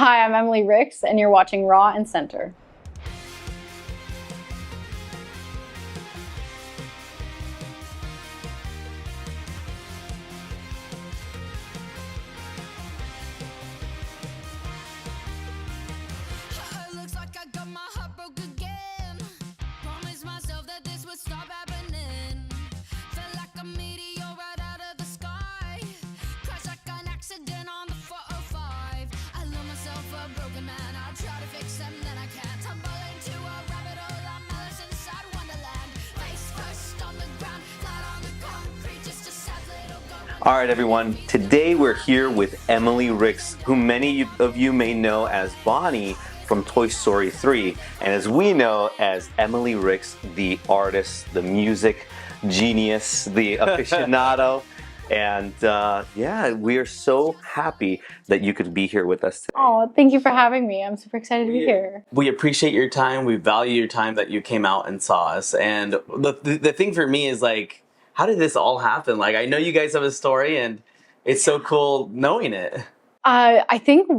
Hi, I'm Emily Ricks, and you're watching Raw and Center. Looks like I got my heart broke again. Promised myself that this would stop happening. Felt like a meteor right out of the sky. Crashed like an accident on the 405. I love myself a broken man. I try to fix them, then I can't. Tumble into a rabbit hole. I'm Alice inside Wonderland. Face first on the ground, flat on the concrete. Just a sad little girl. All right, everyone. Today we're here with Emily Ricks, who many of you may know as Bonnie from Toy Story 3, and as we know as Emily Ricks, the artist, the music genius, the aficionado. And yeah, we are so happy that you could be here with us today. Oh, thank you for having me. I'm super excited to be here. We appreciate your time. We value your time that you came out and saw us. And the thing for me is like, how did this all happen? Like, I know you guys have a story, and it's so cool knowing it. I think,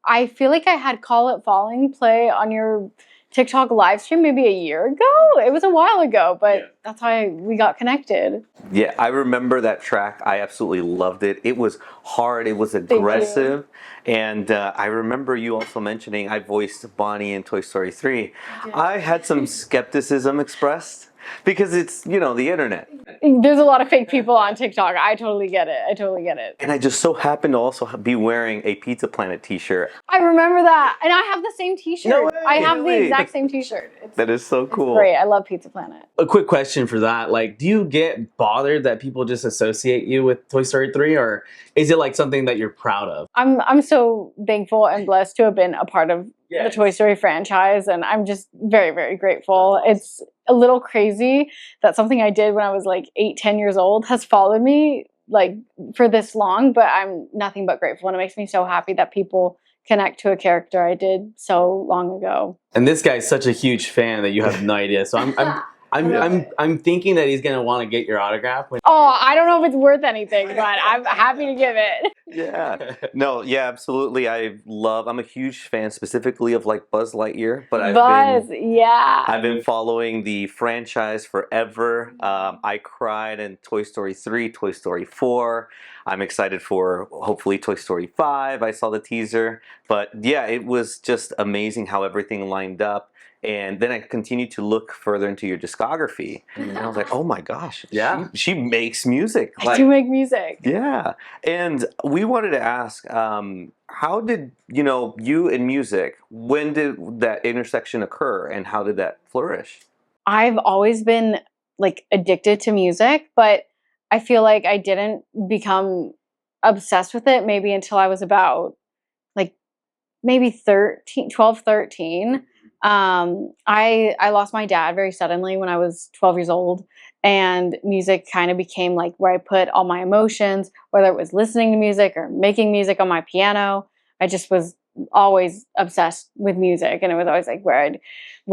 I feel like I had Call It Falling play on your TikTok live stream maybe a year ago. It was a while ago, but that's how we got connected. Yeah, I remember that track. I absolutely loved it. It was hard. It was aggressive. And I remember you also mentioning I voiced Bonnie in Toy Story 3. I had some skepticism expressed because it's, you know, the internet. There's a lot of fake people on TikTok. I totally get it. And I just so happened to also be wearing a Pizza Planet t-shirt. I remember that. And I have the same t-shirt. No way, I have really? the exact same t-shirt. That is so cool. Great. I love Pizza Planet. A quick question for that. Like, do you get bothered that people just associate you with Toy Story 3? Or is it like something that you're proud of? I'm so thankful and blessed to have been a part of the Toy Story franchise, and I'm just very, very grateful. It's a little crazy that something I did when I was like 8-10 years old has followed me like for this long, but I'm nothing but grateful, and it makes me so happy that people connect to a character I did so long ago. And this guy's such a huge fan that you have no idea. So I'm thinking that he's gonna want to get your autograph. Oh, I don't know if it's worth anything, but I'm happy to give it. Yeah. No, yeah, absolutely. I'm a huge fan specifically of like Buzz Lightyear, but I've been following the franchise forever. I cried in Toy Story 3, Toy Story 4. I'm excited for hopefully Toy Story 5. I saw the teaser, but yeah, it was just amazing how everything lined up. And then I continued to look further into your discography, and I was like, "Oh my gosh, yeah, she makes music. I do make music." Yeah, and we wanted to ask, how did you and music? When did that intersection occur, and how did that flourish? I've always been like addicted to music, but I feel like I didn't become obsessed with it maybe until I was about like maybe 12, 13. I lost my dad very suddenly when I was 12 years old, and music kind of became like where I put all my emotions, whether it was listening to music or making music on my piano. I just was always obsessed with music, and it was always like where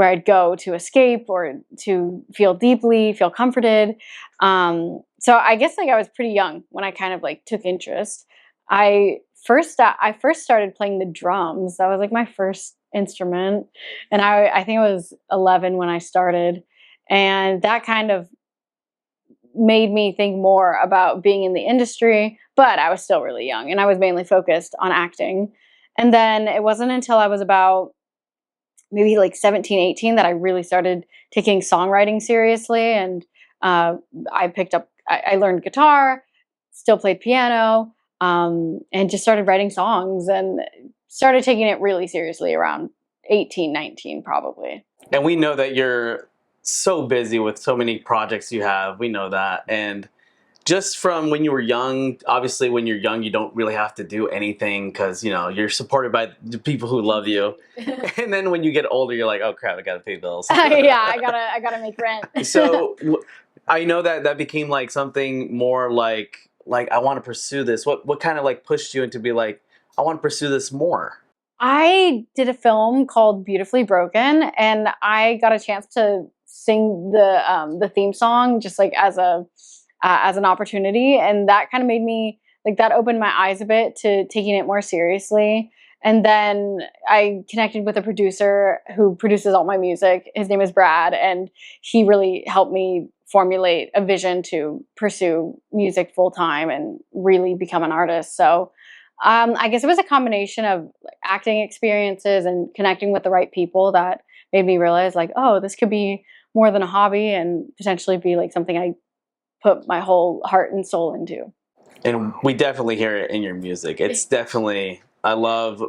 I'd go to escape or to feel deeply, feel comforted. So I guess like I was pretty young when I kind of like took interest. I first started playing the drums. That was like my first instrument, and I think I was 11 when I started, and that kind of made me think more about being in the industry, but I was still really young and I was mainly focused on acting. And then it wasn't until I was about maybe like 17, 18 that I really started taking songwriting seriously, and I learned guitar, still played piano, and just started writing songs and started taking it really seriously around 18, 19 probably. And we know that you're so busy with so many projects you have. We know that. And just from when you were young, obviously when you're young, you don't really have to do anything because, you're supported by the people who love you. And then when you get older, you're like, oh crap, I got to pay bills. Yeah, I gotta make rent. So I know that became like something more like I want to pursue this. What kind of like pushed you into be like, I want to pursue this more? I did a film called Beautifully Broken, and I got a chance to sing the theme song just like as an opportunity, and that kind of made me like that opened my eyes a bit to taking it more seriously. And then I connected with a producer who produces all my music. His name is Brad, and he really helped me formulate a vision to pursue music full time and really become an artist. So I guess it was a combination of acting experiences and connecting with the right people that made me realize, like, oh, this could be more than a hobby and potentially be like something I put my whole heart and soul into. And we definitely hear it in your music. It's definitely, I love,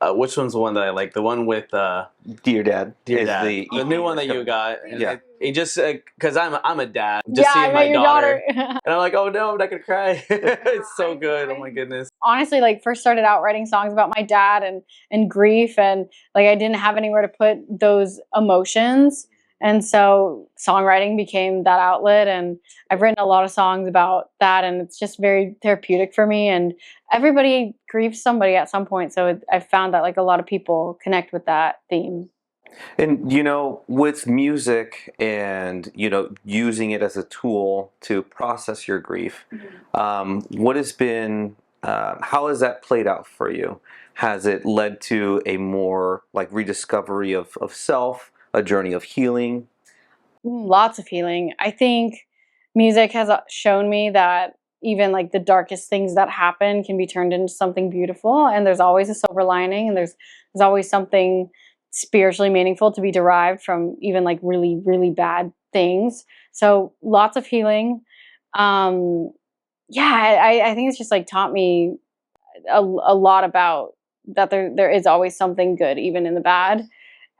which one's the one that I like? The one with Dear Dad. Dear Dad. The new one that you got. And Yeah. it just, because I'm a dad. Just Yeah, seeing I my met your daughter. daughter. And I'm like, oh no, I'm not going to cry. It's so good. Oh my goodness. Honestly, like, first started out writing songs about my dad and grief, and like I didn't have anywhere to put those emotions. And so songwriting became that outlet, and I've written a lot of songs about that, and it's just very therapeutic for me. And everybody grieves somebody at some point, so I've found that like a lot of people connect with that theme. And with music and using it as a tool to process your grief, what has been how has that played out for you? Has it led to a more like rediscovery of self, a journey of healing? Lots of healing. I think music has shown me that even like the darkest things that happen can be turned into something beautiful, and there's always a silver lining, and there's always something spiritually meaningful to be derived from even like really, really bad things. So lots of healing. Um, yeah, I think it's just like taught me a lot about that there is always something good even in the bad.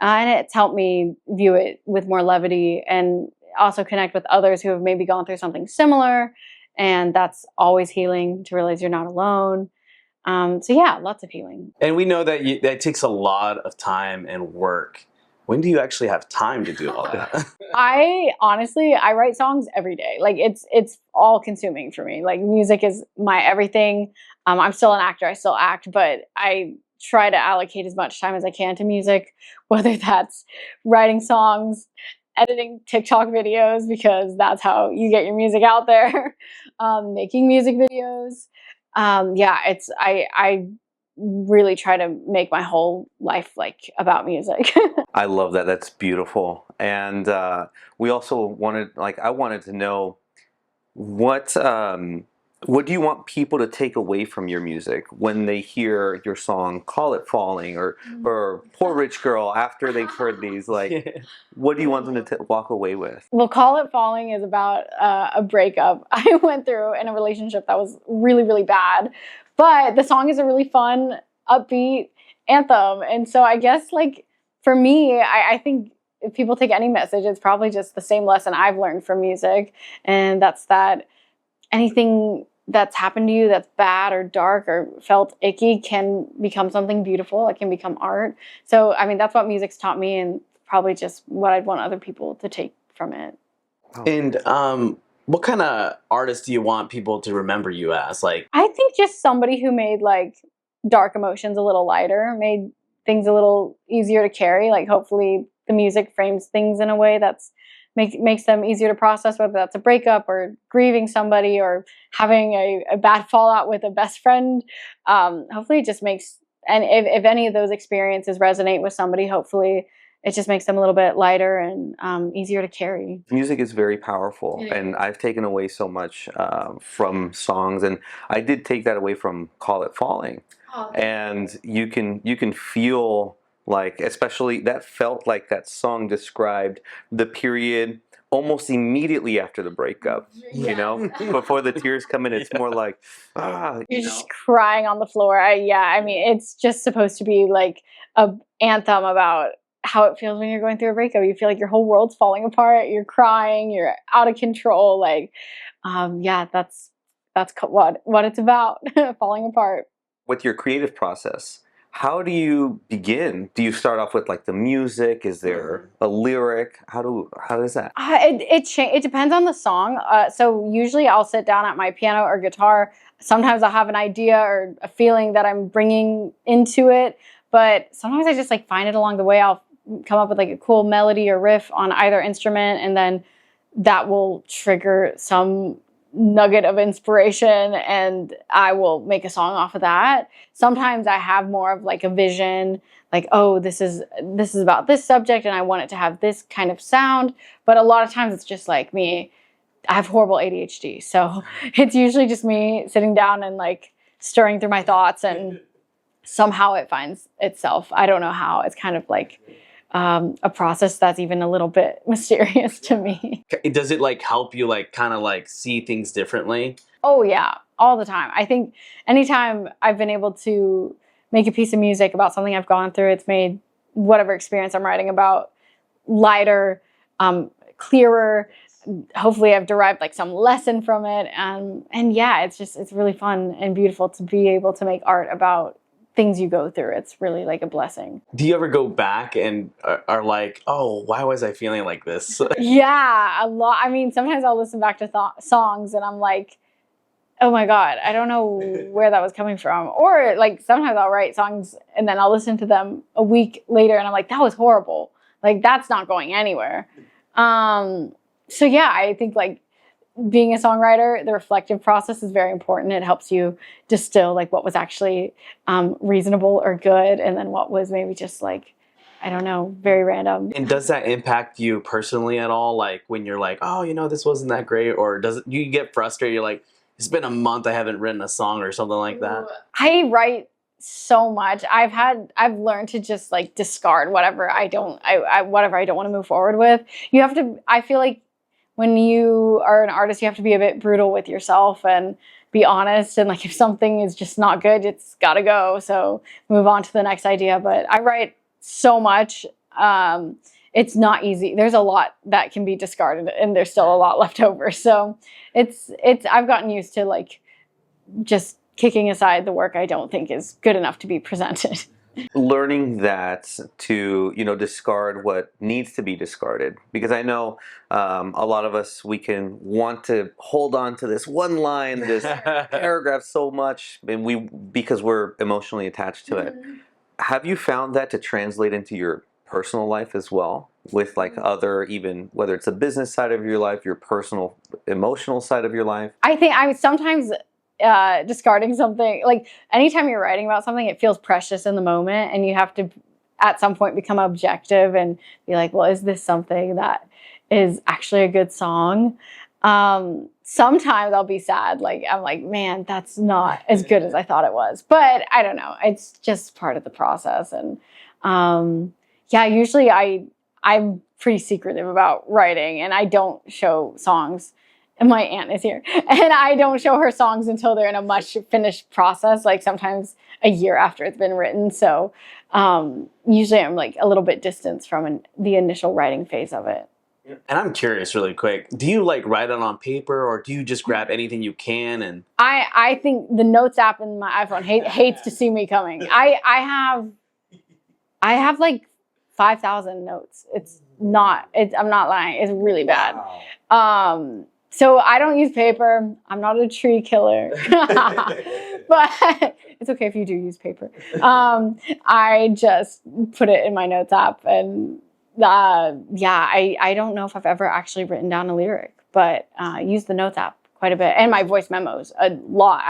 And it's helped me view it with more levity and also connect with others who have maybe gone through something similar. And that's always healing to realize you're not alone. So yeah, lots of healing. And we know that that takes a lot of time and work. When do you actually have time to do all that? I honestly, I write songs every day. Like it's all consuming for me. Like music is my everything. I'm still an actor. I still act, but I try to allocate as much time as I can to music, whether that's writing songs, editing TikTok videos, because that's how you get your music out there, making music videos. Yeah, I really try to make my whole life like about music. I love that. That's beautiful. And we also wanted, like, I wanted to know what do you want people to take away from your music when they hear your song "Call It Falling" or "Poor Rich Girl" after they've heard these? Like, what do you want them to walk away with? Well, "Call It Falling" is about a breakup I went through in a relationship that was really, really bad. But the song is a really fun, upbeat anthem. And so I guess, like, for me, I think if people take any message, it's probably just the same lesson I've learned from music. And that's that anything that's happened to you that's bad or dark or felt icky can become something beautiful. It can become art. So, I mean, that's what music's taught me, and probably just what I'd want other people to take from it. And what kind of artist do you want people to remember you as? Like, I think just somebody who made like dark emotions a little lighter, made things a little easier to carry. Like, hopefully the music frames things in a way that's makes them easier to process, whether that's a breakup or grieving somebody or having a bad fallout with a best friend. Hopefully it just makes, and if any of those experiences resonate with somebody, hopefully it just makes them a little bit lighter and easier to carry. Music is very powerful, and I've taken away so much from songs, and I did take that away from "Call It Falling," and you can feel like, especially that felt like that song described the period almost immediately after the breakup. Before the tears come in, it's more like You're just crying on the floor. I mean, it's just supposed to be like a anthem about how it feels when you're going through a breakup. You feel like your whole world's falling apart. You're crying. You're out of control. Like, yeah, that's what it's about, falling apart. With your creative process, how do you begin? Do you start off with like the music? Is there a lyric? How does that? It depends on the song. So usually I'll sit down at my piano or guitar. Sometimes I'll have an idea or a feeling that I'm bringing into it, but sometimes I just like find it along the way. I'll come up with like a cool melody or riff on either instrument, and then that will trigger some nugget of inspiration and I will make a song off of that. Sometimes I have more of like a vision, like, oh, this is about this subject and I want it to have this kind of sound. But a lot of times it's just like me. I have horrible ADHD, so it's usually just me sitting down and like stirring through my thoughts, and somehow it finds itself. I don't know how. It's kind of like a process that's even a little bit mysterious to me. Does it like help you like kind of like see things differently? Oh yeah, all the time. I think anytime I've been able to make a piece of music about something I've gone through, it's made whatever experience I'm writing about lighter, clearer. Hopefully I've derived like some lesson from it. And yeah, it's really fun and beautiful to be able to make art about things you go through. It's really like a blessing. Do you ever go back and are like, oh, why was I feeling like this? Yeah, a lot. I mean, sometimes I'll listen back to songs and I'm like, oh my God, I don't know where that was coming from. Or like sometimes I'll write songs and then I'll listen to them a week later and I'm like, that was horrible. Like that's not going anywhere. So yeah, I think like being a songwriter, the reflective process is very important. It helps you distill like what was actually reasonable or good, and then what was maybe just like, I don't know, very random. And does that impact you personally at all? Like when you're like, oh, you know, this wasn't that great, or does it, you get frustrated? You're like, it's been a month, I haven't written a song or something like that. I write so much. I've learned to just like discard whatever I don't want to move forward with. You have to. I feel like when you are an artist, you have to be a bit brutal with yourself and be honest. And like, if something is just not good, it's got to go. So move on to the next idea. But I write so much. It's not easy. There's a lot that can be discarded and there's still a lot left over. So I've gotten used to like just kicking aside the work I don't think is good enough to be presented. Learning that to, you know, discard what needs to be discarded, because I know a lot of us, we can want to hold on to this one line, this paragraph so much, and because we're emotionally attached to it. Have you found that to translate into your personal life as well, with like other, even whether it's a business side of your life, your personal emotional side of your life? I think I sometimes discarding something, like anytime you're writing about something, it feels precious in the moment, and you have to at some point become objective and be like, well, is this something that is actually a good song? Sometimes I'll be sad, like I'm like, man, that's not as good as I thought it was, but I don't know, it's just part of the process. And yeah, usually I'm pretty secretive about writing, and I don't show songs. And my aunt is here, and I don't show her songs until they're in a much finished process, like sometimes a year after it's been written. So usually I'm like a little bit distanced from the initial writing phase of it. And I'm curious really quick, do you like write it on paper, or do you just grab anything you can? And I think the notes app in my iPhone hates to see me coming. I have like 5,000 notes. I'm not lying. It's really bad. Wow. So I don't use paper. I'm not a tree killer, but it's okay if you do use paper. I just put it in my notes app, and yeah, I don't know if I've ever actually written down a lyric, but use the notes app quite a bit, and my voice memos a lot.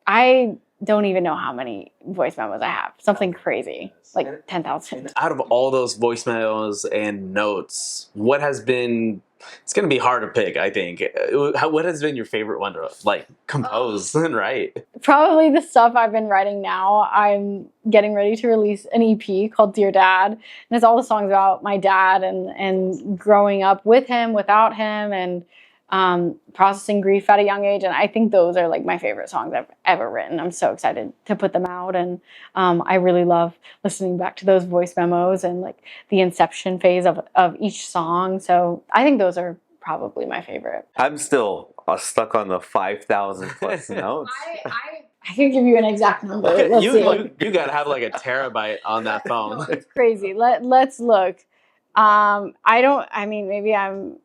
I don't even know how many voice memos I have. Something crazy, like 10,000. Out of all those voice memos and notes, what has been, it's going to be hard to pick, I think. What has been your favorite one to like compose and write? Probably the stuff I've been writing now. I'm getting ready to release an EP called Dear Dad. And it's all the songs about my dad and growing up with him, without him, and processing grief at a young age. And I think those are like my favorite songs I've ever written. I'm so excited to put them out. And I really love listening back to those voice memos and like the inception phase of each song. So I think those are probably my favorite. I'm still stuck on the 5,000 plus notes. I can give you an exact number. Let's see. You got to have like a terabyte on that phone. It's crazy. Let's look. Maybe I'm...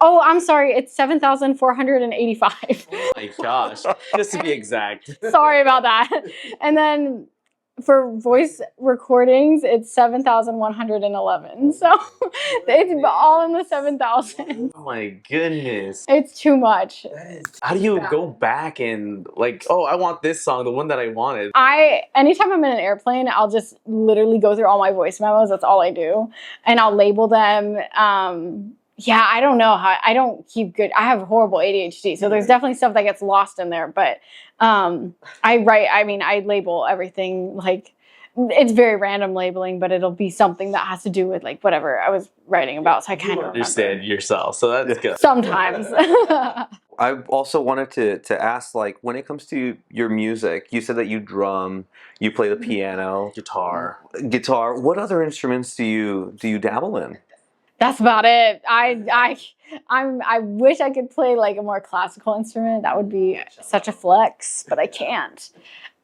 Oh, I'm sorry. It's 7,485. Oh my gosh. Just to be exact. Sorry about that. And then for voice recordings, it's 7,111. So it's all in the 7,000. Oh my goodness. It's too much. How do you go back and like, oh, I want this song, the one that I wanted? Anytime I'm in an airplane, I'll just literally go through all my voice memos. That's all I do. And I'll label them. Yeah, I don't know how, I don't keep good. I have horrible ADHD. So there's definitely stuff that gets lost in there. But I label everything, like, it's very random labeling, but it'll be something that has to do with like whatever I was writing about. So I kind of understand yourself. So that's good. Sometimes. I also wanted to ask, like, when it comes to your music, you said that you drum, you play the piano, Guitar. What other instruments do you dabble in? That's about it. I wish I could play like a more classical instrument. That would be such a flex, but I can't.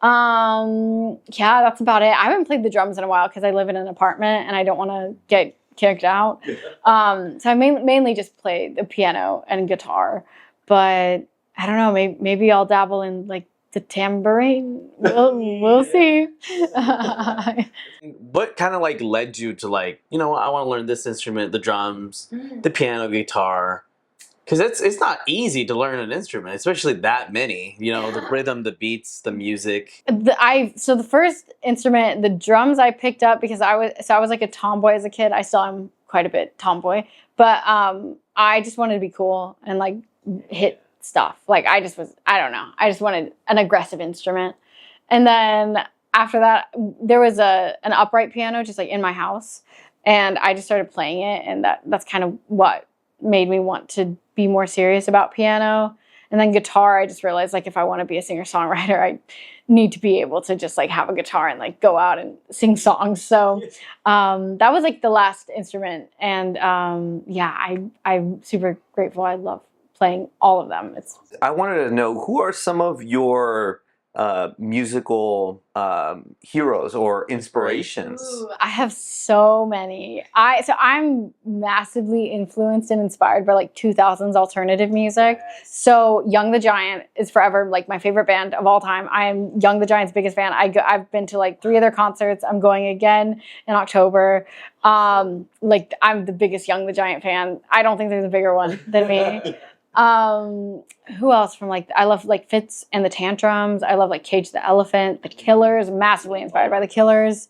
Yeah, that's about it. I haven't played the drums in a while because I live in an apartment and I don't want to get kicked out. So I mainly just play the piano and guitar, but I don't know, maybe I'll dabble in like the tambourine. We'll see. What kind of like led you to like, you know, I want to learn this instrument, the drums, the piano, guitar? Because it's not easy to learn an instrument, especially that many. You know, the rhythm, the beats, the music. So the first instrument, the drums, I picked up because I was like a tomboy as a kid. I still am quite a bit tomboy, but I just wanted to be cool and like hit stuff. Like I just wanted an aggressive instrument. And then after that, there was an upright piano just like in my house, and I just started playing it, and that's kind of what made me want to be more serious about piano. And then guitar, I just realized like if I want to be a singer-songwriter, I need to be able to just like have a guitar and like go out and sing songs. So that was like the last instrument. And yeah, I'm super grateful. I love playing all of them. I wanted to know, who are some of your musical heroes or inspirations? Ooh, I have so many. I'm massively influenced and inspired by like 2000s alternative music. So Young the Giant is forever like my favorite band of all time. I am Young the Giant's biggest fan. I've been to like 3 of their concerts. I'm going again in October. Like I'm the biggest Young the Giant fan. I don't think there's a bigger one than me. Who else from like, I love like Fitz and the Tantrums. I love like Cage the Elephant, the Killers, massively inspired by the Killers.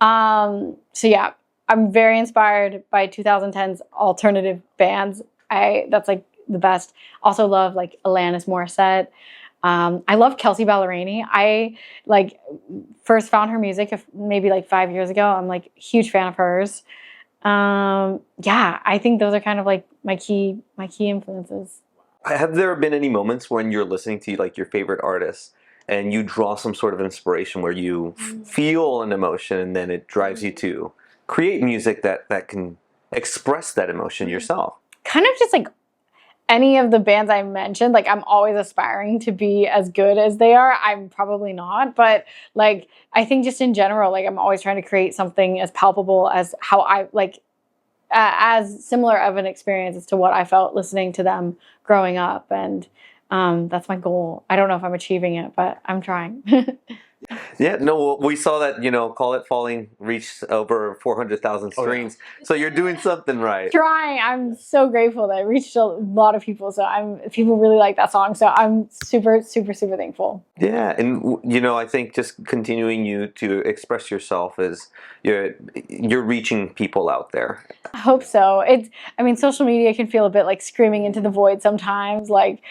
So yeah, I'm very inspired by 2010s alternative bands. That's like the best. Also love like Alanis Morissette. I love Kelsey Ballerini. I like first found her music maybe like 5 years ago. I'm like a huge fan of hers. Yeah, I think those are kind of like my key influences. Have there been any moments when you're listening to like your favorite artists and you draw some sort of inspiration where you feel an emotion and then it drives you to create music that can express that emotion yourself? Kind of just like any of the bands I mentioned, like I'm always aspiring to be as good as they are. I'm probably not, but like I think just in general, like I'm always trying to create something as palpable as how I like as similar of an experience as to what I felt listening to them growing up. And that's my goal. I don't know if I'm achieving it, but I'm trying. Yeah, no, we saw that, Call It Falling reached over 400,000 streams. Oh, yeah. So you're doing something right. Trying. I'm so grateful that it reached a lot of people. So people really like that song. So I'm super, super, super thankful. Yeah. And, I think just continuing you to express yourself is you're reaching people out there. I hope so. Social media can feel a bit like screaming into the void sometimes. Like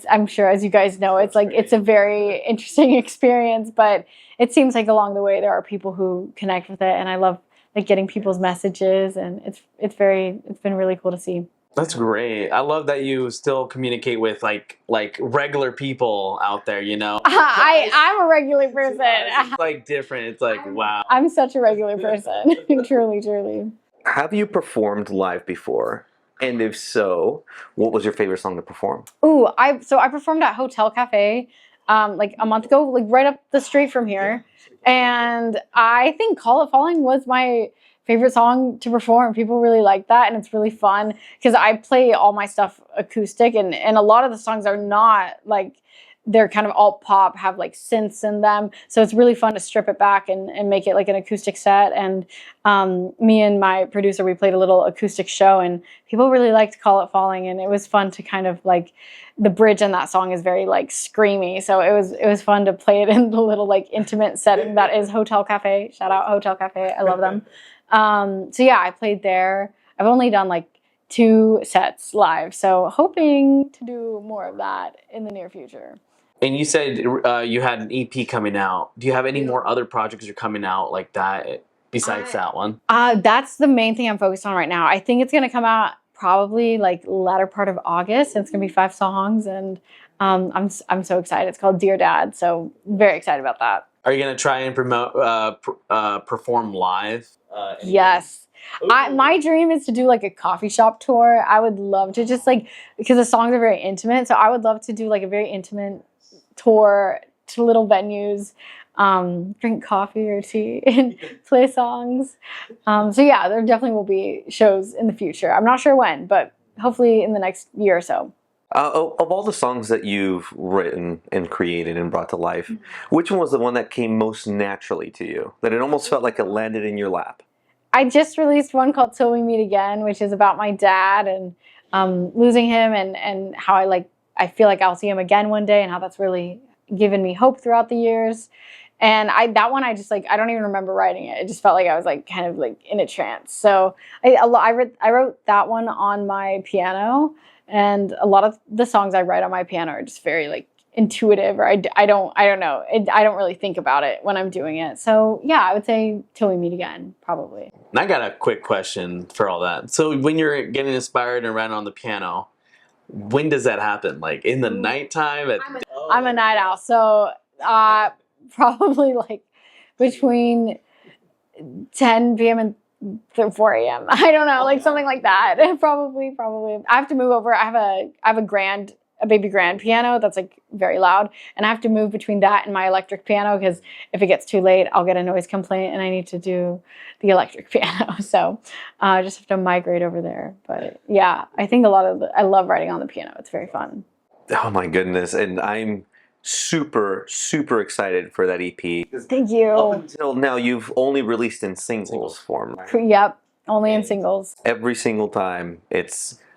I'm sure, as you guys know, it's a very interesting experience, but it seems like along the way there are people who connect with it, and I love like getting people's messages, and it's been really cool to see. That's great. I love that you still communicate with like regular people out there, I'm a regular person. It's like different. It's like, wow. I'm such a regular person. Truly, truly. Have you performed live before? And if so, what was your favorite song to perform? Ooh, I performed at Hotel Cafe like a month ago, like right up the street from here. And I think Call It Falling was my favorite song to perform. People really like that, and it's really fun because I play all my stuff acoustic, and a lot of the songs are not like they're kind of alt pop, have like synths in them. So it's really fun to strip it back and make it like an acoustic set. And me and my producer, we played a little acoustic show, and people really liked Call It Falling. And it was fun to kind of like, the bridge in that song is very like screamy. So it was fun to play it in the little like intimate setting that is Hotel Cafe. Shout out Hotel Cafe. I love them. So yeah, I played there. I've only done like 2 sets live, so hoping to do more of that in the near future. And you said you had an EP coming out. Do you have any more other projects that are coming out like that besides that one? That's the main thing I'm focused on right now. I think it's going to come out probably like latter part of August, and it's going to be 5 songs, and I'm so excited. It's called Dear Dad, so very excited about that. Are you going to try and perform live? Yes. My dream is to do like a coffee shop tour. I would love to just like, because the songs are very intimate, so I would love to do like a very intimate tour to little venues, drink coffee or tea and play songs. So yeah, there definitely will be shows in the future. I'm not sure when, but hopefully in the next year or so. Of all the songs that you've written and created and brought to life, which one was the one that came most naturally to you? That it almost felt like it landed in your lap? I just released one called Till We Meet Again, which is about my dad and losing him, and how I feel like I'll see him again one day, and how that's really given me hope throughout the years. And that one, I just like, I don't even remember writing it. It just felt like I was like kind of like in a trance. So I wrote that one on my piano, and a lot of the songs I write on my piano are just very like intuitive, or I don't know. I don't really think about it when I'm doing it. So yeah, I would say Till We Meet Again, probably. And I got a quick question for all that. So when you're getting inspired and writing on the piano, when does that happen? Like in the nighttime? I'm a night owl, so probably like between 10 p.m. and 4 a.m. I don't know, like something like that. Probably. I have to move over. I have a baby grand piano that's like very loud, and I have to move between that and my electric piano, because if it gets too late, I'll get a noise complaint and I need to do the electric piano. So I just have to migrate over there. But yeah, I think I love writing on the piano. It's very fun. Oh my goodness. And I'm super excited for that EP. Thank you. Up until now, you've only released in singles form. Yep, only in singles. Every single time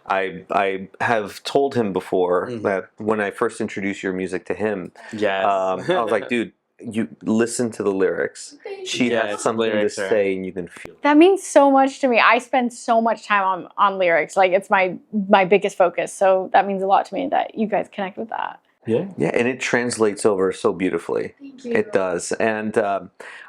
I have told him before that when I first introduced your music to him, I was like, dude, you listen to the lyrics. She has something to say, and you can feel it. That means so much to me. I spend so much time on lyrics. Like, it's my biggest focus. So that means a lot to me that you guys connect with that. Yeah, and it translates over so beautifully. Thank you. It does. And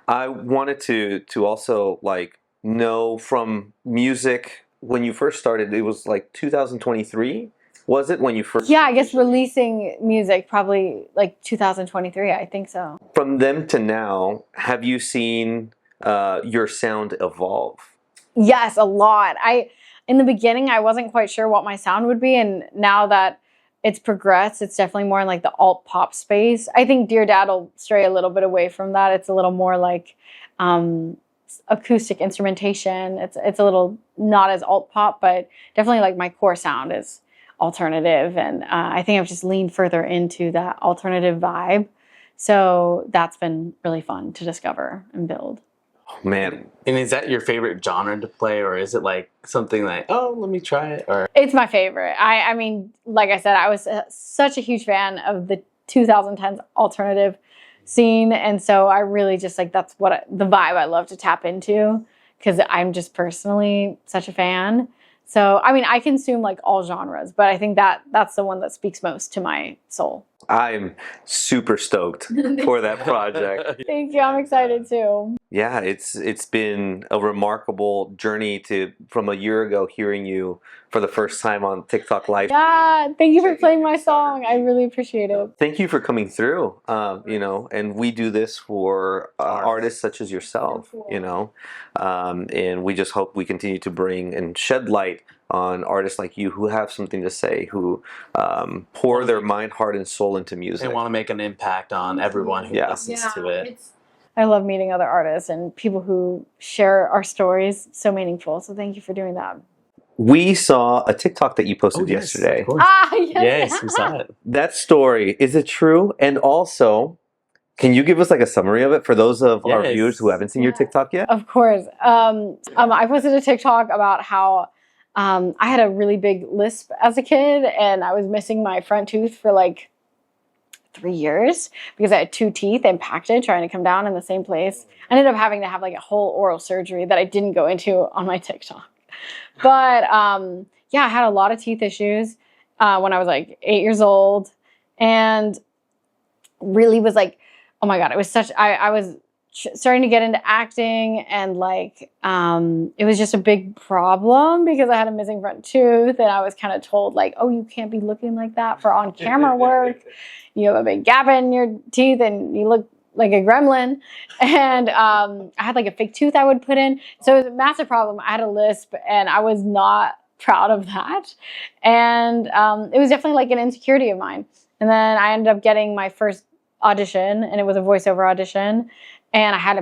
I wanted to also like know from music, when you first started, it was like 2023, was it, when you first? Yeah, I guess releasing music probably like 2023, I think so. From then to now, have you seen your sound evolve? Yes, a lot. In the beginning, I wasn't quite sure what my sound would be, and now that it's progressed, it's definitely more in like the alt pop space. I think Dear Dad will stray a little bit away from that. It's a little more like acoustic instrumentation. It's a little not as alt pop, but definitely like my core sound is alternative, and I think I've just leaned further into that alternative vibe. So that's been really fun to discover and build. Oh, man. And is that your favorite genre to play, or is it like something like, oh, let me try it? Or it's my favorite. I mean, like I said, I was such a huge fan of the 2010s alternative scene, and so I really just like, that's what the vibe I love to tap into, because I'm just personally such a fan. So I mean, I consume like all genres, but I think that's the one that speaks most to my soul. I'm super stoked for that project. Thank you. I'm excited too. Yeah, it's been a remarkable journey from a year ago, hearing you for the first time on TikTok Live. Yeah, thank you for playing my song. I really appreciate it. Thank you for coming through. And we do this for artists such as yourself. And we just hope we continue to bring and shed light on artists like you who have something to say, who pour their mind, heart, and soul into music. They want to make an impact on everyone who listens to it. I love meeting other artists and people who share our stories. So meaningful. So thank you for doing that. We saw a TikTok that you posted yesterday. Of course. Yes, we saw it. That story, is it true? And also, can you give us like a summary of it for those of our viewers who haven't seen your TikTok yet? Of course. I posted a TikTok about how I had a really big lisp as a kid, and I was missing my front tooth for like 3 years because I had 2 teeth impacted trying to come down in the same place. I ended up having to have like a whole oral surgery that I didn't go into on my TikTok. But yeah, I had a lot of teeth issues when I was like 8 years old, and really was like, oh my God, it was such, I was starting to get into acting, and like it was just a big problem because I had a missing front tooth, and I was kind of told like, oh, you can't be looking like that for on camera work. You have a big gap in your teeth and you look like a gremlin. And I had like a fake tooth I would put in. So it was a massive problem. I had a lisp, and I was not proud of that. And it was definitely like an insecurity of mine. And then I ended up getting my first audition, and it was a voiceover audition. And I had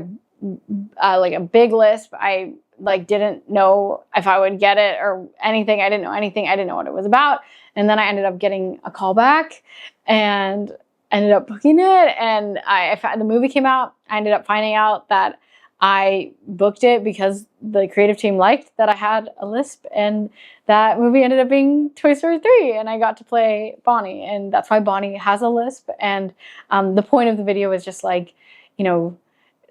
a big lisp. I like didn't know if I would get it or anything. I didn't know anything. I didn't know what it was about. And then I ended up getting a call back and ended up booking it. And the movie came out. I ended up finding out that I booked it because the creative team liked that I had a lisp, and that movie ended up being Toy Story 3, and I got to play Bonnie, and that's why Bonnie has a lisp. And the point of the video is just like, you know,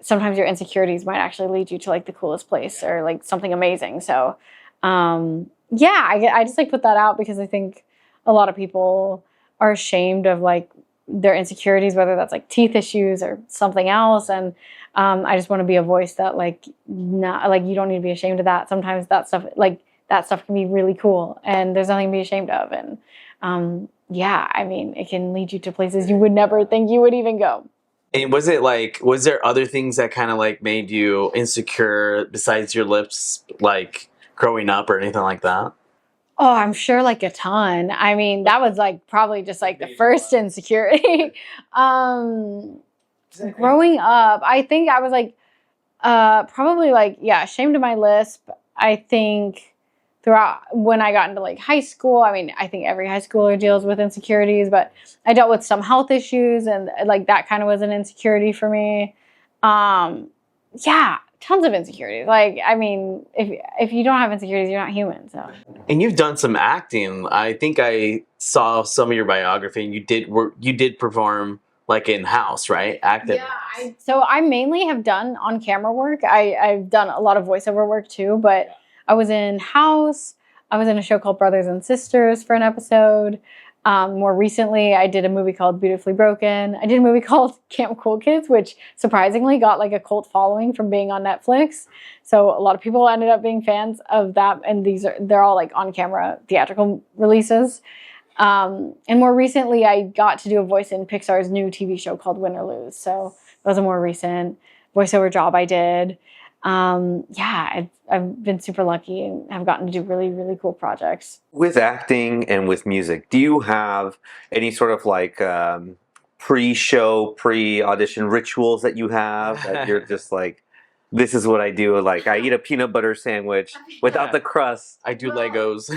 sometimes your insecurities might actually lead you to like the coolest place or like something amazing. So yeah, I just like put that out because I think a lot of people are ashamed of like their insecurities, whether that's like teeth issues or something else. And I just want to be a voice that like, not like, you don't need to be ashamed of that. Sometimes that stuff can be really cool, and there's nothing to be ashamed of. And yeah, I mean, it can lead you to places you would never think you would even go. And was there other things that kind of like made you insecure besides your lips, like growing up or anything like that? Oh, I'm sure like a ton. I mean, that was like probably just like the first insecurity. Growing up, I think I was like probably like, yeah, ashamed of my lisp. I think throughout when I got into like high school, I mean, I think every high schooler deals with insecurities, but I dealt with some health issues, and like that kind of was an insecurity for me. Yeah, tons of insecurities. Like, I mean, if you don't have insecurities, you're not human. So. And you've done some acting. I think I saw some of your biography, and you did perform like in house, right? Active. Yeah. So I mainly have done on camera work. I've done a lot of voiceover work too, but I was in house. I was in a show called Brothers and Sisters for an episode. More recently, I did a movie called Beautifully Broken. I did a movie called Camp Cool Kids, which surprisingly got like a cult following from being on Netflix. So a lot of people ended up being fans of that, and they're all like on-camera theatrical releases. And more recently, I got to do a voice in Pixar's new TV show called Win or Lose. So that was a more recent voiceover job I did. Yeah, I've been super lucky and have gotten to do really, really cool projects. With acting and with music, do you have any sort of like pre-show, pre-audition rituals that you have that you're just like, this is what I do? Like, I eat a peanut butter sandwich without the crust. I do Legos.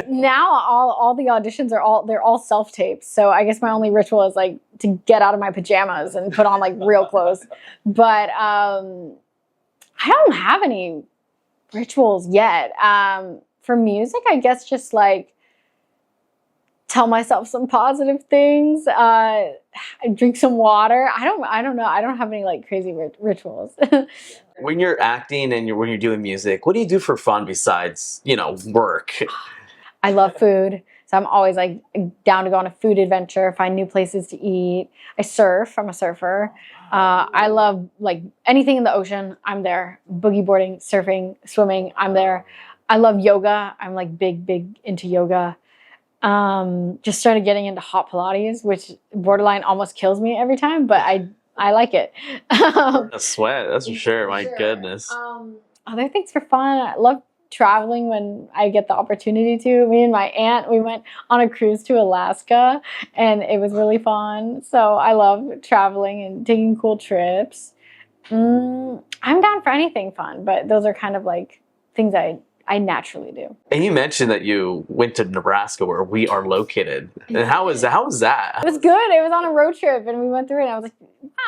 Now all the auditions they're all self-taped. So I guess my only ritual is like to get out of my pajamas and put on like real clothes. But I don't have any rituals yet. For music, I guess just like tell myself some positive things. I drink some water. I don't know. I don't have any like crazy rituals. When you're acting and when you're doing music, what do you do for fun besides, work? I love food. So I'm always like down to go on a food adventure, find new places to eat. I surf. I'm a surfer. I love like anything in the ocean. I'm there. Boogie boarding, surfing, swimming. I'm there. I love yoga. I'm like big into yoga. Just started getting into hot Pilates, which borderline almost kills me every time, but I like it. A sweat, that's for sure. My goodness. Other things for fun. I love traveling when I get the opportunity to. Me and my aunt, we went on a cruise to Alaska, and it was really fun. So I love traveling and taking cool trips. I'm down for anything fun, but those are kind of like things I I naturally do. And you mentioned that you went to Nebraska, where we are located. And how was that? It was good. It was on a road trip, and we went through it, and I was like,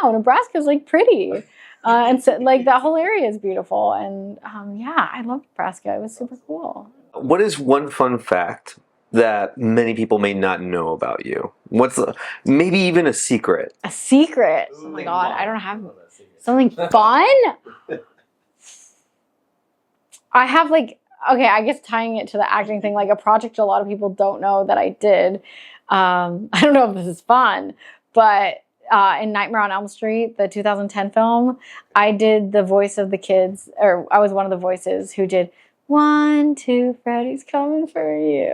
wow, Nebraska's like pretty. And so like that whole area is beautiful. And yeah, I love Nebraska. It was super cool. What is one fun fact that many people may not know about you? Maybe even a secret? A secret? Oh my God, I don't have something fun? I have like, okay, I guess tying it to the acting thing, like a project a lot of people don't know that I did. I don't know if this is fun, but in Nightmare on Elm Street, the 2010 film, I did the voice of the kids, or I was one of the voices who did 1, 2, Freddy's coming for you.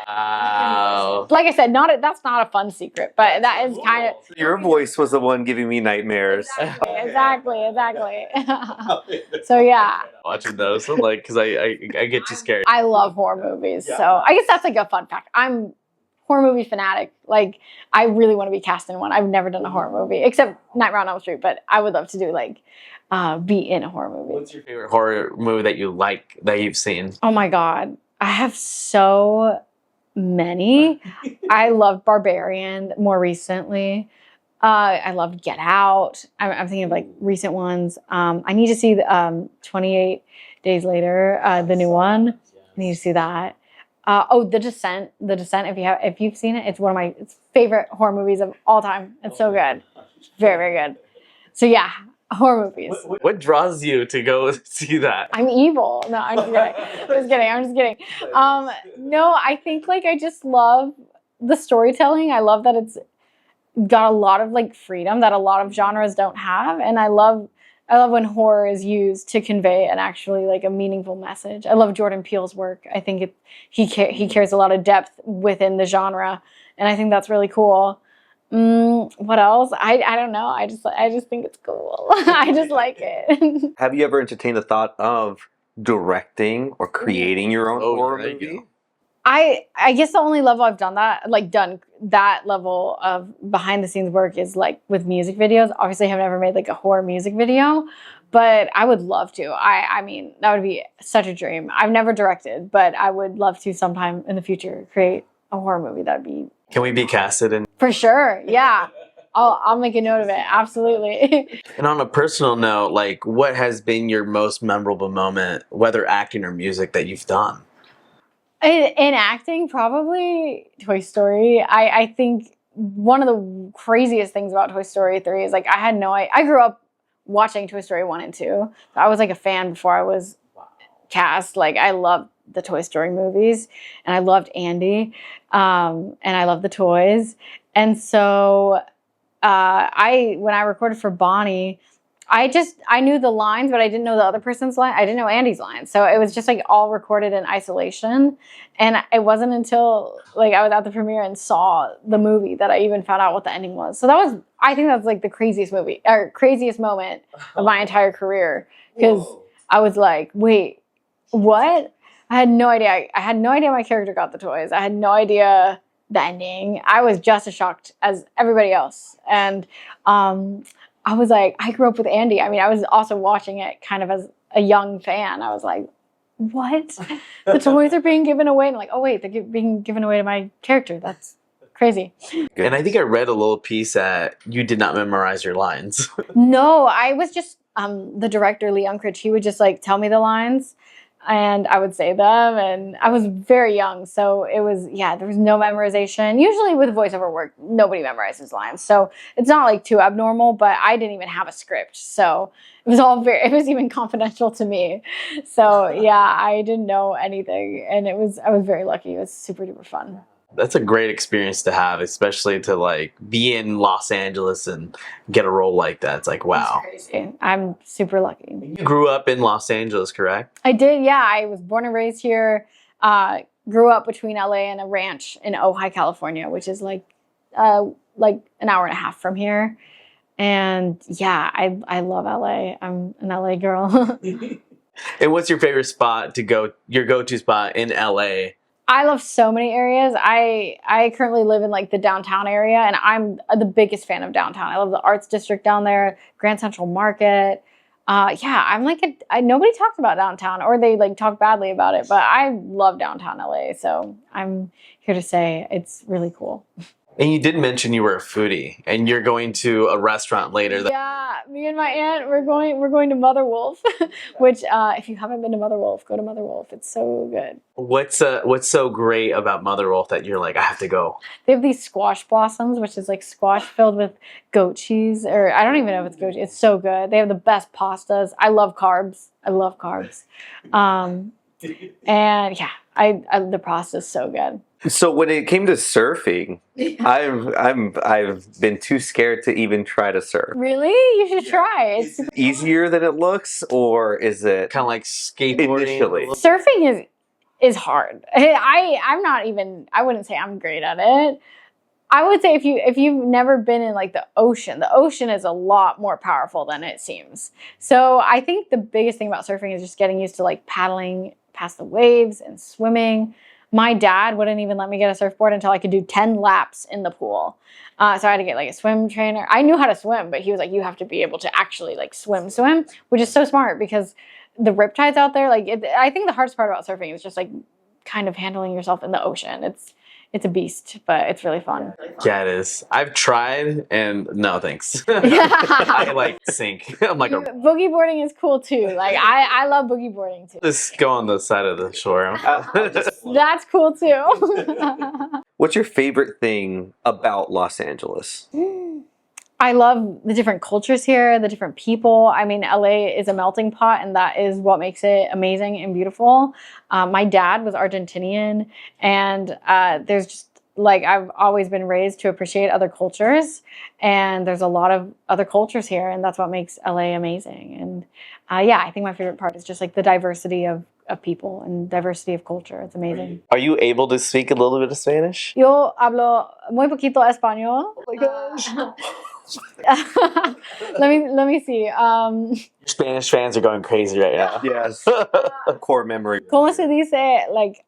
Wow. Like I said, that's not a fun secret, but that is kind of... Your voice was the one giving me nightmares. Exactly. So yeah. Watching those, I'm like, because I get you scared. I love horror movies, so I guess that's like a fun fact. I'm horror movie fanatic. Like, I really want to be cast in one. I've never done a horror movie, except Nightmare on Elm Street, but I would love to do like be in a horror movie. What's your favorite horror movie that you like, that you've seen? Oh my God. I have so many. I loved Barbarian more recently. I loved Get Out. I'm thinking of like recent ones. I need to see the 28 Days Later, the new one. I need to see that. The Descent. The Descent. If you've seen it, it's one of my favorite horror movies of all time. It's so good. Very, very good. So yeah, horror movies. What draws you to go see that? I'm evil. No, I'm just kidding. I'm just kidding. No, I think like I just love the storytelling. I love that it's got a lot of like freedom that a lot of genres don't have, and I love when horror is used to convey an actually like a meaningful message. I love Jordan Peele's work. I think he carries a lot of depth within the genre, and I think that's really cool. What else? I don't know. I just think it's cool. I just like it. Have you ever entertained the thought of directing or creating your own horror movie? I guess the only level I've done that level of behind the scenes work is like with music videos. Obviously, I've never made like a horror music video, but I would love to. I mean, that would be such a dream. I've never directed, but I would love to sometime in the future create a horror movie. That'd be... Can we be casted in? For sure, yeah. I'll make a note of it. Absolutely. And on a personal note, like, what has been your most memorable moment, whether acting or music, that you've done? In acting, probably Toy Story. I think one of the craziest things about Toy Story 3 is like I grew up watching Toy Story 1 and 2. I was like a fan before I was cast. Like I loved the Toy Story movies, and I loved Andy, and I loved the toys. And so when I recorded for Bonnie, I knew the lines, but I didn't know the other person's line. I didn't know Andy's lines. So it was just like all recorded in isolation. And it wasn't until like I was at the premiere and saw the movie that I even found out what the ending was. So I think that's like the craziest moment of my entire career. Because I was like, wait, what? I had no idea. I had no idea my character got the toys. I had no idea the ending. I was just as shocked as everybody else. And, I was like, I grew up with Andy. I mean, I was also watching it kind of as a young fan. I was like, what? The toys are being given away? And like, oh wait, they're being given away to my character. That's crazy. And I think I read a little piece that you did not memorize your lines. No, I was just, the director, Lee Unkrich, he would just like tell me the lines and I would say them, and I was very young. So it was, there was no memorization. Usually with voiceover work, nobody memorizes lines. So it's not like too abnormal, but I didn't even have a script. So it was even confidential to me. So yeah, I didn't know anything, and I was very lucky. It was super duper fun. That's a great experience to have, especially to like be in Los Angeles and get a role like that. It's like, wow. That's crazy. I'm super lucky. You grew up in Los Angeles, correct? I did, yeah. I was born and raised here. Grew up between LA and a ranch in Ojai, California, which is like an hour and a half from here. And yeah, I love LA. I'm an LA girl. And what's your favorite spot to go, your go-to spot in LA? I love so many areas. I currently live in like the downtown area, and I'm the biggest fan of downtown. I love the Arts District down there, Grand Central Market. Yeah, I'm like, nobody talks about downtown, or they like talk badly about it, but I love downtown LA. So I'm here to say it's really cool. And you did mention you were a foodie, and you're going to a restaurant later. Yeah, me and my aunt, we're going to Mother Wolf, which if you haven't been to Mother Wolf, go to Mother Wolf. It's so good. What's so great about Mother Wolf that you're like, I have to go? They have these squash blossoms, which is like squash filled with goat cheese, or I don't even know if it's goat cheese. It's so good. They have the best pastas. I love carbs. And yeah, the pasta is so good. So when it came to surfing, I've been too scared to even try to surf. Really? You should try. It's easier than it looks, or is it kind of like skateboarding? Initially, surfing is hard. I'm not even. I wouldn't say I'm great at it. I would say if you've never been in like the ocean is a lot more powerful than it seems. So I think the biggest thing about surfing is just getting used to like paddling past the waves and swimming. My dad wouldn't even let me get a surfboard until I could do 10 laps in the pool. So I had to get like a swim trainer. I knew how to swim, but he was like, you have to be able to actually like swim, which is so smart because the riptides out there, like I think the hardest part about surfing is just like kind of handling yourself in the ocean. It's a beast, but it's really fun. Yeah, it is. I've tried, and no thanks. I like sink. I'm like boogie boarding is cool too. Like I love boogie boarding too. Just go on the side of the shore. That's cool too. What's your favorite thing about Los Angeles? I love the different cultures here, the different people. I mean, LA is a melting pot, and that is what makes it amazing and beautiful. My dad was Argentinian, and there's just like I've always been raised to appreciate other cultures, and there's a lot of other cultures here, and that's what makes LA amazing. And yeah, I think my favorite part is just like the diversity of people and diversity of culture. It's amazing. Are you able to speak a little bit of Spanish? Yo hablo muy poquito español. Oh my gosh. let me see. Spanish fans are going crazy right now. Yes. Core memory. ¿Cómo se dice? Like,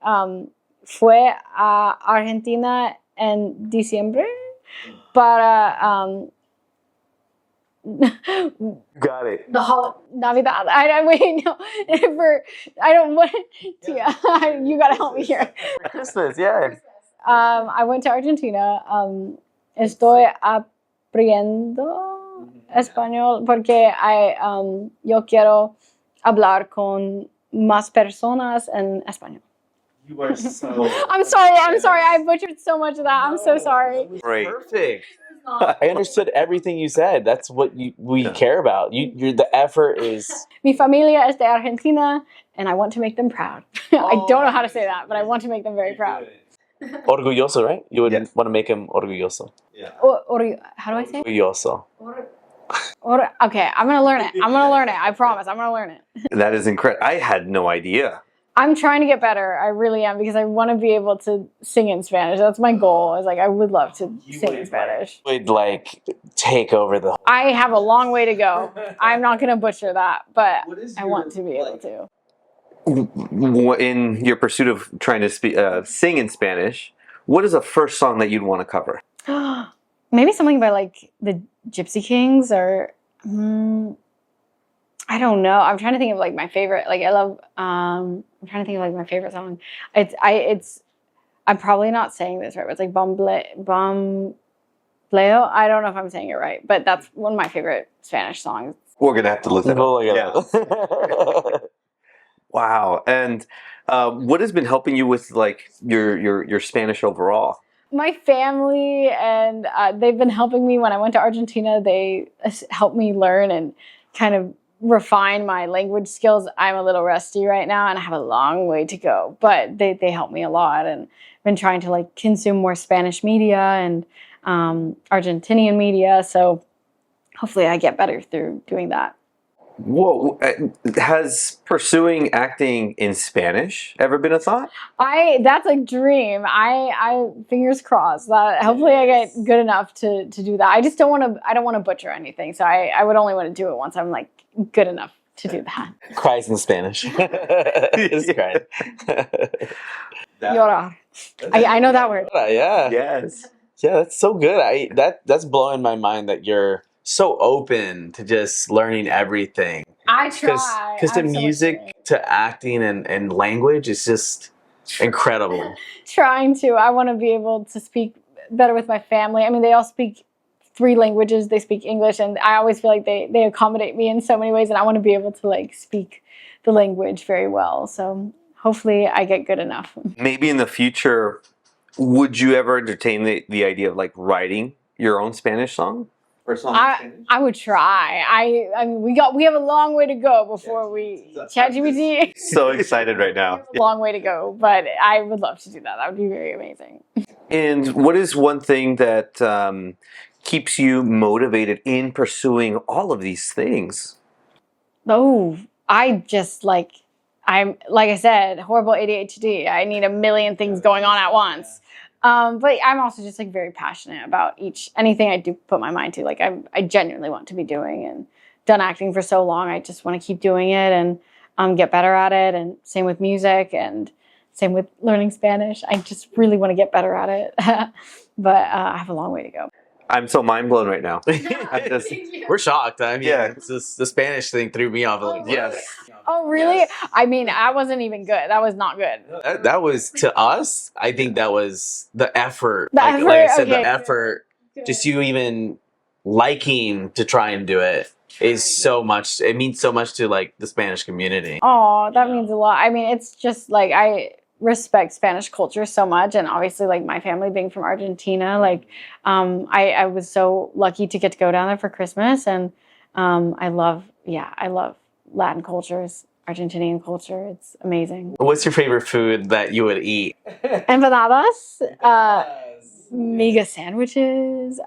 fue a Argentina en diciembre para got it. the Navidad. I wait, no. I don't want. Yeah, you gotta help me here. For Christmas, yeah. I went to Argentina. Estoy aprendiendo español porque yo quiero hablar con más personas en español. You are so. I'm sorry. I butchered so much of that. I'm so sorry. Great. Perfect. I understood everything you said. That's what we care about. You're the effort is. Mi familia es de Argentina, and I want to make them proud. I don't know how to say that, but I want to make them very proud. Orgulloso, right? You would want to make him orgulloso. Yeah. How do I say it? Orgulloso. Okay, I'm gonna learn it. I promise. I'm gonna learn it. That is incredible. I had no idea. I'm trying to get better. I really am, because I want to be able to sing in Spanish. That's my goal. Is like I would love to sing in Spanish. Would like take over the. I have a long way to go. I'm not gonna butcher that, but I want to be able to. In your pursuit of trying to sing in Spanish, what is the first song that you'd want to cover? Maybe something by like the Gypsy Kings, or I don't know. I'm trying to think of like my favorite. Like I love. I'm trying to think of like my favorite song. I'm probably not saying this right, but it's like Bombleo. I don't know if I'm saying it right, but that's one of my favorite Spanish songs. We're gonna have to look that up. Yeah. Wow. And what has been helping you with like your Spanish overall? My family, and they've been helping me. When I went to Argentina, they helped me learn and kind of refine my language skills. I'm a little rusty right now, and I have a long way to go, but they help me a lot. And I've been trying to like consume more Spanish media and Argentinian media, so hopefully I get better through doing that. Whoa, has pursuing acting in Spanish ever been a thought? That's a dream. I fingers crossed that hopefully I get good enough to do that. I just don't want to butcher anything, so I would only want to do it once I'm like good enough to do that. Cries in Spanish. Just cried. Llorar. I know that word. Yeah. Yes. Yeah, that's so good. That's blowing my mind that you're so open to just learning everything. I try. Because the music to acting and language is just incredible. Trying to. I want to be able to speak better with my family. I mean, they all speak 3 languages. They speak English, and I always feel like they accommodate me in so many ways, and I want to be able to like speak the language very well. So hopefully I get good enough. Maybe in the future, would you ever entertain the idea of like writing your own Spanish song? Or song in Spanish? I would try. I mean, we have a long way to go before we ChatGPT. So excited right now. A long way to go, but I would love to do that. That would be very amazing. And what is one thing that keeps you motivated in pursuing all of these things? Oh, I'm like I said, horrible ADHD. I need a million things going on at once. But I'm also just like very passionate about anything I do put my mind to. Like I genuinely want to be doing, and done acting for so long. I just want to keep doing it and get better at it. And same with music, and same with learning Spanish. I just really want to get better at it. But I have a long way to go. I'm so mind blown right now. We're shocked. I mean, Yeah. the Spanish thing threw me off. Yes. Oh, really? Yes. I mean, I wasn't even good. That was not good. That was, to us, I think that was the effort. The like, effort? like I said, Okay. the effort, just you even liking to try and do it is so much. It means so much to like the Spanish community. Oh, that means a lot. I mean, it's just like I respect Spanish culture so much, and obviously like my family being from Argentina, like I was so lucky to get to go down there for Christmas, and I love Latin cultures, Argentinian culture. It's amazing. What's your favorite food that you would eat? Empanadas, miga sandwiches,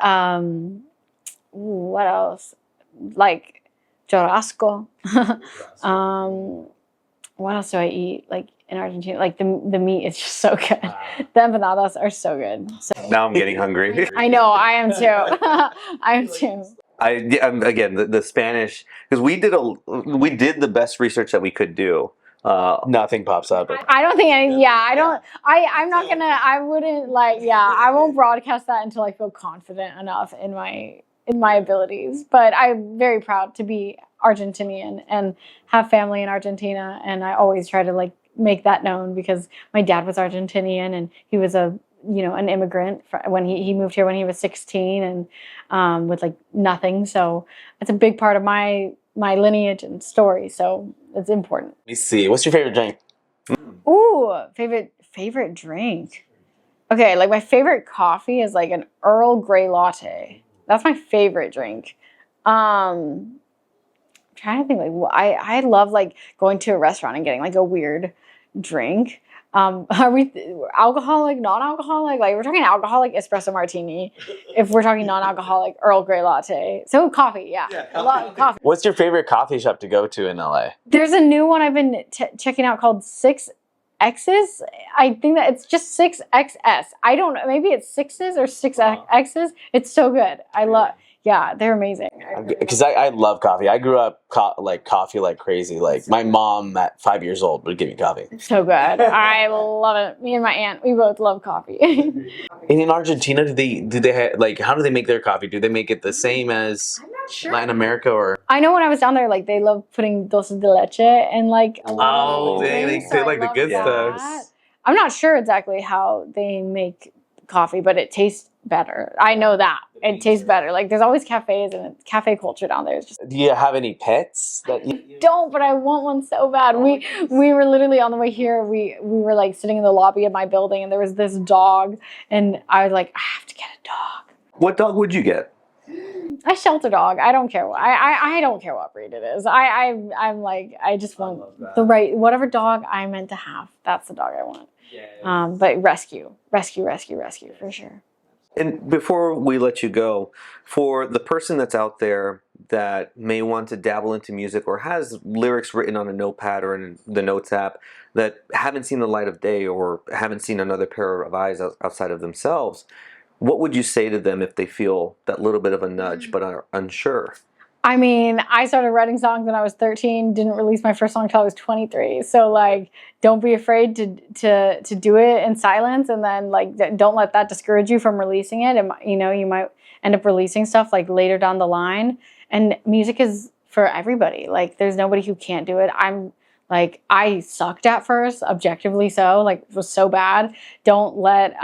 what else? Like churrasco. What else do I eat? Like in Argentina, like the meat is just so good. The empanadas are so good. So. Now I'm getting hungry. I know, I am too. I am too. Again, the Spanish, because we did the best research that we could do. Nothing pops up. I don't think any. Yeah, I don't. I'm not gonna. I wouldn't like. Yeah, I won't broadcast that until I feel confident enough in my abilities. But I'm very proud to be Argentinian and have family in Argentina, and I always try to like make that known because my dad was Argentinian and he was an immigrant when he moved here when he was 16 and with like nothing. So it's a big part of my lineage and story. So it's important. Let me see. What's your favorite drink? Ooh, favorite drink. Okay, like my favorite coffee is like an Earl Grey latte. That's my favorite drink. I'm trying to think like I love like going to a restaurant and getting like a weird drink. Are we alcoholic, non-alcoholic? Like we're talking alcoholic espresso martini. If we're talking non-alcoholic Earl Grey latte. So coffee, yeah. I love coffee. What's your favorite coffee shop to go to in LA? There's a new one I've been checking out called 6X's. I think that it's just 6XS. I don't know. Maybe it's 6s or 6X's. It's so good. Yeah, they're amazing. Because I love coffee. I grew up like coffee like crazy. Like my mom at 5 years old would give me coffee. So good. I love it. Me and my aunt, we both love coffee. And in Argentina, do they like how do they make their coffee? Do they make it the same as Latin America or? I know when I was down there, like they love putting dulce de leche and like. They like the good stuff. I'm not sure exactly how they make coffee, but it tastes better. I know that it tastes better. Like there's always cafes and cafe culture down there. It's just. Do you have any pets that you don't? But I want one so bad. We were literally on the way here. We were like sitting in the lobby of my building, and there was this dog, and I was like, I have to get a dog. What dog would you get? A shelter dog. I don't care. I don't care what breed it is. I'm like I just want the right whatever dog I'm meant to have. That's the dog I want. But rescue for sure. And before we let you go, for the person that's out there that may want to dabble into music or has lyrics written on a notepad or in the Notes app that haven't seen the light of day or haven't seen another pair of eyes outside of themselves, what would you say to them if they feel that little bit of a nudge but are unsure? I mean, I started writing songs when I was 13, didn't release my first song until I was 23. So like, don't be afraid to do it in silence, and then like, don't let that discourage you from releasing it. And you know, you might end up releasing stuff like later down the line. And music is for everybody. Like, there's nobody who can't do it. I sucked at first, objectively so, like, it was so bad. Don't let,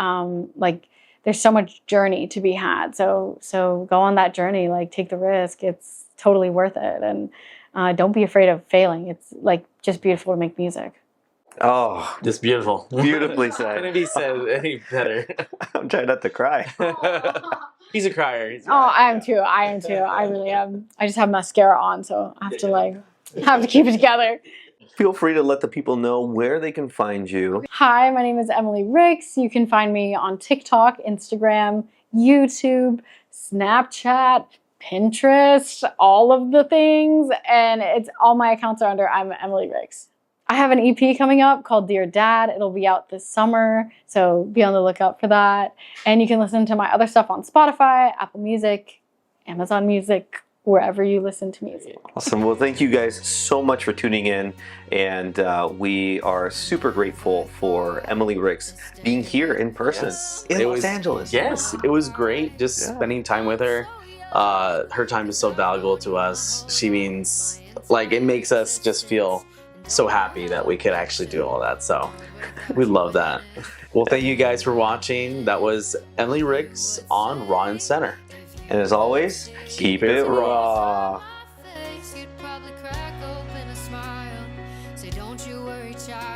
there's so much journey to be had. So go on that journey, like, take the risk. It's totally worth it. And don't be afraid of failing. It's, like, just beautiful to make music. Oh, just beautiful. Beautifully said. Couldn't be said any better. I'm trying not to cry. He's a crier. I am too. I really am. I just have mascara on, so I have to keep it together. Feel free to let the people know where they can find you. Hi, my name is Emily Ricks. You can find me on TikTok, Instagram, YouTube, Snapchat, Pinterest, all of the things. And all my accounts are under I'm Emily Ricks. I have an EP coming up called Dear Dad. It'll be out this summer, so be on the lookout for that. And you can listen to my other stuff on Spotify, Apple Music, Amazon Music, wherever you listen to music. Awesome. Well, thank you guys so much for tuning in. And we are super grateful for Emily Ricks being here in person in Los Angeles. Yes, it was great just spending time with her. Her time is so valuable to us. She means, like, it makes us just feel so happy that we could actually do all that. So we love that. Well, thank you guys for watching. That was Emily Ricks on Raw and Center. And as always, keep it raw. You'd probably crack open a smile. Say, don't you worry, child.